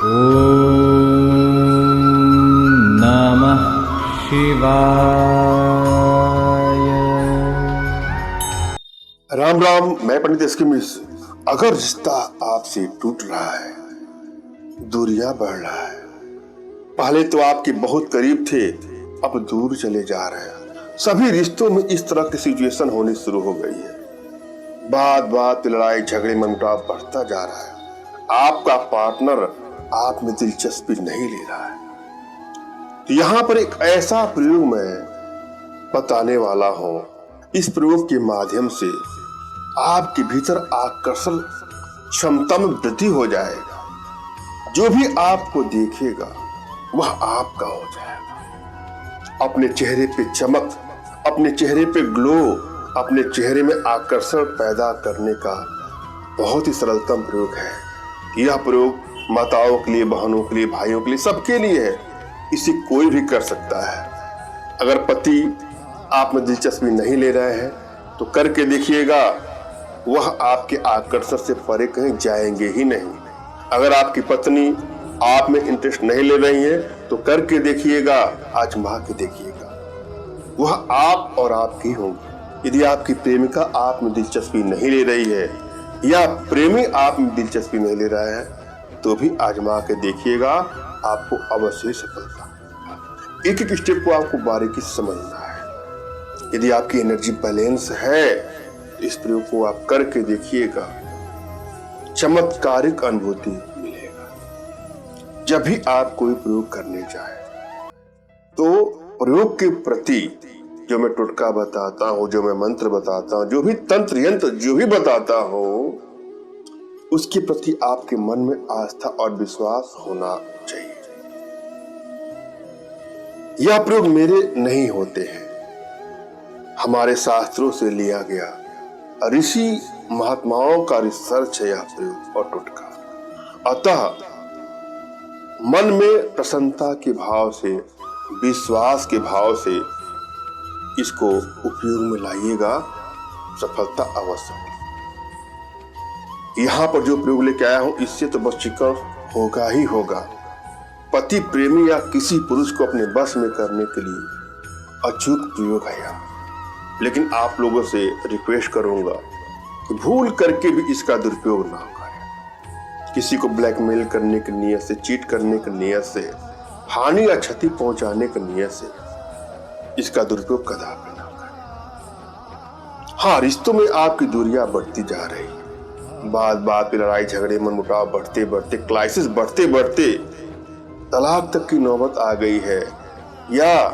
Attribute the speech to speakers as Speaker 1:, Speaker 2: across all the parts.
Speaker 1: ॐ नमः शिवाय।
Speaker 2: राम राम। मैं पंडित एसके मिश्र। अगर रिश्ता आपसे टूट रहा है, दूरियां बढ़ रहा है, पहले तो आपके बहुत करीब थे, अब दूर चले जा रहे हैं, सभी रिश्तों में इस तरह की सिचुएशन होनी शुरू हो गई है। बात बात पे लड़ाई झगड़े मनमुटाव बढ़ता जा रहा है। आपका पार्टनर आप में दिलचस्पी नहीं ले रहा है। तो यहाँ पर एक ऐसा प्रयोग मैं बताने वाला हूँ। इस प्रयोग के माध्यम से आपके भीतर आकर्षण क्षमता में वृद्धि हो जाएगा। जो भी आपको देखेगा वह आपका हो जाएगा। अपने चेहरे पे चमक, अपने चेहरे पे ग्लो, अपने चेहरे में आकर्षण पैदा करने का बहुत ही सरलतम प्रयोग है। यह प्रयोग माताओं के लिए, बहनों के लिए, भाइयों के लिए, सबके लिए है। इसे कोई भी कर सकता है। अगर पति आप में दिलचस्पी नहीं ले रहे हैं तो करके देखिएगा, वह आपके आकर्षण से परे कहीं जाएंगे ही नहीं। अगर आपकी पत्नी आप में इंटरेस्ट नहीं ले रही है तो करके देखिएगा, आजमा के देखिएगा, वह आप और आपकी होंगी। यदि आपकी प्रेमिका आप में दिलचस्पी नहीं ले रही है या प्रेमी आप में दिलचस्पी नहीं ले रहा है तो भी आजमा के देखिएगा, आपको अवश्य सफलता। एक एक स्टेप को आपको बारीकी से समझना है। यदि आपकी एनर्जी बैलेंस है तो इस प्रयोग को आप करके देखिएगा, चमत्कारिक अनुभूति मिलेगा। जब भी आप कोई प्रयोग करने जाए तो प्रयोग के प्रति जो मैं टोटका बताता हूँ, जो मैं मंत्र बताता हूँ, जो भी तंत्र यंत्र जो भी बताता हूँ, उसके प्रति आपके मन में आस्था और विश्वास होना चाहिए। यह प्रयोग मेरे नहीं होते हैं, हमारे शास्त्रों से लिया गया ऋषि महात्माओं का रिसर्च है यह प्रयोग और टोटका। अतः मन में प्रसन्नता के भाव से, विश्वास के भाव से इसको उपयोग में लाइएगा, सफलता अवश्य होगी। यहाँ पर जो प्रयोग लेके आया हूं इससे तो बस चिकन होगा ही होगा। पति प्रेमी या किसी पुरुष को अपने बस में करने के लिए अचूक प्रयोग है यह। लेकिन आप लोगों से रिक्वेस्ट करूंगा कि भूल करके भी इसका दुरुपयोग ना करें। किसी को ब्लैकमेल करने की नियत से, चीट करने की नियत से, हानि या क्षति पहुंचाने की नियत से इसका दुरुपयोग कदापि ना करें। हाँ, रिश्तों में आपकी दूरियां बढ़ती जा रही है। बात बात पे लड़ाई झगड़े मनमुटाव बढ़ते बढ़ते, क्राइसिस बढ़ते बढ़ते तलाक तक की नौबत आ गई है या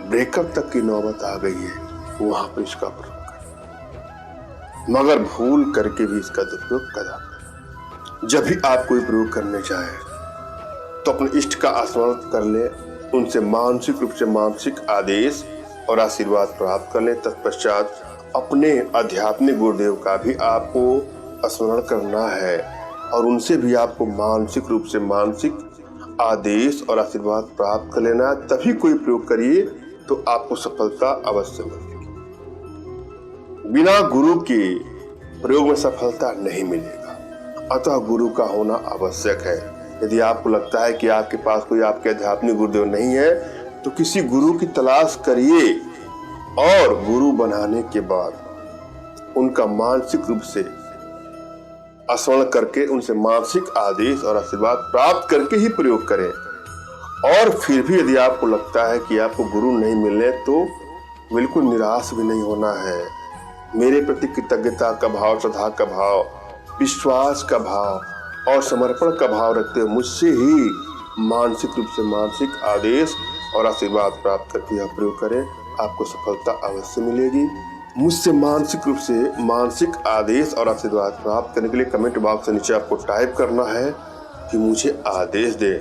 Speaker 2: ब्रेकअप तक की नौबत आ गई है, वहां पर इसका प्रयोग करें। मगर भूल करके भी इसका दुरुपयोग कदापि। जब भी आप कोई प्रयोग करने जाए तो अपने इष्ट का स्मरण कर ले, उनसे मानसिक रूप से मानसिक आदेश और आशीर्वाद प्राप्त कर ले। तत्पश्चात अपने आध्यात्मिक गुरुदेव का भी आपको स्मरण करना है और उनसे भी आपको मानसिक रूप से मानसिक आदेश और आशीर्वाद प्राप्त कर लेना। तभी कोई प्रयोग करिए तो आपको सफलता अवश्य मिलेगी। बिना गुरु के प्रयोग में सफलता नहीं मिलेगा, अतः गुरु का होना आवश्यक है। यदि आपको लगता है कि आपके पास कोई आपके आध्यात्मिक गुरुदेव नहीं है तो किसी गुरु की तलाश करिए और गुरु बनाने के बाद उनका मानसिक रूप से स्मरण करके, उनसे मानसिक आदेश और आशीर्वाद प्राप्त करके ही प्रयोग करें। और फिर भी यदि आपको लगता है कि आपको गुरु नहीं मिले तो बिल्कुल निराश भी नहीं होना है। मेरे प्रति कृतज्ञता का भाव, श्रद्धा का भाव, विश्वास का भाव और समर्पण का भाव रखते हुए मुझसे ही मानसिक रूप से मानसिक आदेश और आशीर्वाद प्राप्त करके यह प्रयोग करें, आपको सफलता अवश्य मिलेगी। मुझसे मानसिक रूप से मानसिक आदेश और आशीर्वाद प्राप्त करने के लिए कमेंट बॉक्स से नीचे आपको टाइप करना है कि मुझे आदेश दे,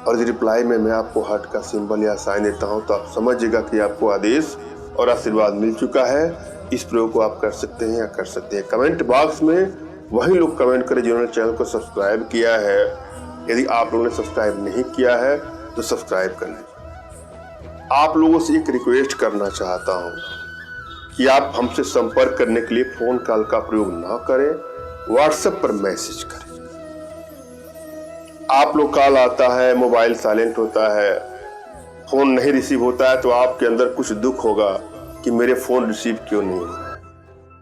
Speaker 2: और यदि रिप्लाई में मैं आपको हार्ट का सिंबल या साइन देता हूं तो आप समझिएगा कि आपको आदेश और आशीर्वाद मिल चुका है। इस प्रयोग को आप कर सकते हैं या कर सकते हैं। कमेंट बॉक्स में वही लोग कमेंट करें जिन्होंने चैनल को सब्सक्राइब किया है। यदि आप लोगों ने सब्सक्राइब नहीं किया है तो सब्सक्राइब कर लें। आप लोगों से एक रिक्वेस्ट करना चाहता हूं कि आप हमसे संपर्क करने के लिए फोन कॉल का प्रयोग ना करें, व्हाट्सएप पर मैसेज करें। आप लोग कॉल आता है, मोबाइल साइलेंट होता है, फोन नहीं रिसीव होता है, तो आपके अंदर कुछ दुख होगा कि मेरे फोन रिसीव क्यों नहीं हो रहा है।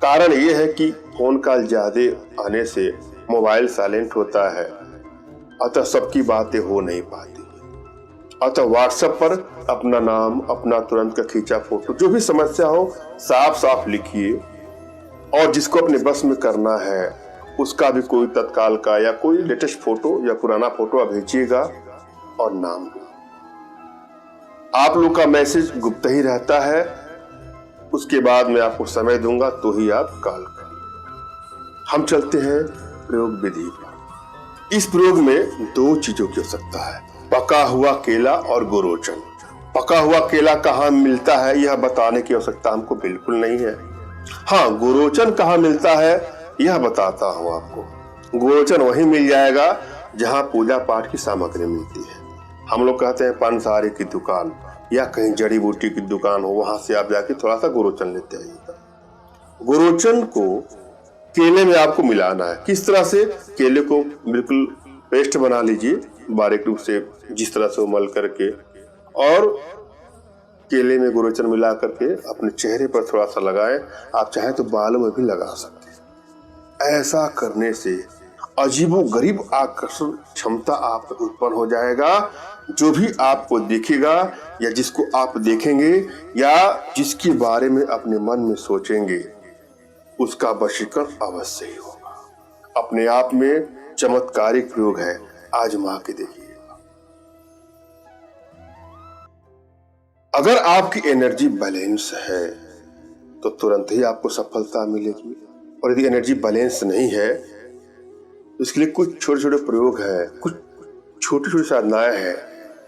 Speaker 2: कारण ये है कि फोन कॉल ज्यादा आने से मोबाइल साइलेंट होता है, अतः सबकी बातें हो नहीं पाती। अतः व्हाट्सएप पर अपना नाम, अपना तुरंत का खींचा फोटो, जो भी समस्या हो साफ साफ लिखिए, और जिसको अपने बस में करना है उसका भी कोई तत्काल का या कोई लेटेस्ट फोटो या पुराना फोटो आप भेजिएगा और नाम। आप लोग का मैसेज गुप्त ही रहता है, उसके बाद मैं आपको समय दूंगा तो ही आप कॉल करिए। हम चलते हैं प्रयोग विधि पर। इस प्रयोग में दो चीजों की आवश्यकता है, पका हुआ केला और गुरोचन। पका हुआ केला कहाँ मिलता है यह बताने की आवश्यकता हमको बिल्कुल नहीं है। हाँ, गुरोचन कहाँ मिलता है यह बताता हूँ आपको। गुरोचन वहीं मिल जाएगा जहाँ पूजा पाठ की सामग्री मिलती है। हम लोग कहते हैं पानसारी की दुकान या कहीं जड़ी बूटी की दुकान हो, वहां से आप जाके थोड़ा सा गुरोचन लेते आइएगा। गुरोचन को केले में आपको मिलाना है। किस तरह से? केले को बिल्कुल पेस्ट बना लीजिए बारीक रूप से, जिस तरह से उमल करके, और केले में गुरोचन मिला करके अपने चेहरे पर थोड़ा सा लगाएं। आप चाहें तो बालों में भी लगा सकते हैं। ऐसा करने से अजीबोगरीब आकर्षण क्षमता आप उत्पन्न हो जाएगा। जो भी आपको देखेगा या जिसको आप देखेंगे या जिसके बारे में अपने मन में सोचेंगे, उसका वशीकरण अवश्य ही होगा। अपने आप में चमत्कारिक प्रयोग है, आजमा के देखिए। अगर आपकी एनर्जी बैलेंस है तो तुरंत ही आपको सफलता मिलेगी, और यदि एनर्जी बैलेंस नहीं है तो इसके लिए कुछ छोटे छोटे प्रयोग हैं, कुछ छोटी छोटी साधनाएं हैं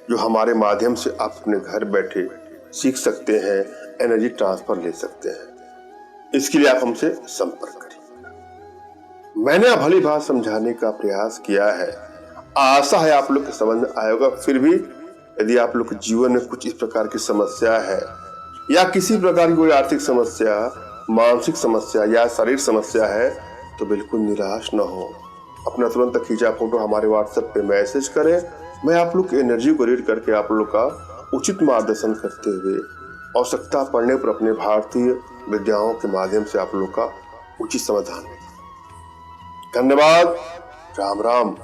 Speaker 2: जो हमारे माध्यम से आप अपने घर बैठे सीख सकते हैं, एनर्जी ट्रांसफर ले सकते हैं। इसके लिए आप हमसे संपर्क करिए। मैंने भली बात समझाने का प्रयास किया है, आशा है आप लोग के समझ में आएगा। फिर भी यदि आप लोग के जीवन में कुछ इस प्रकार की समस्या है या किसी प्रकार की कोई आर्थिक समस्या, मानसिक समस्या या शारीरिक समस्या है, तो बिल्कुल निराश न हो। अपना तुरंत खींचा फोटो हमारे व्हाट्सएप पे मैसेज करें। मैं आप लोग की एनर्जी को रीड करके आप लोग का उचित मार्गदर्शन करते हुए आवश्यकता पड़ने पर अपने भारतीय विद्याओं के माध्यम से आप लोग का उचित समाधान। धन्यवाद। राम राम।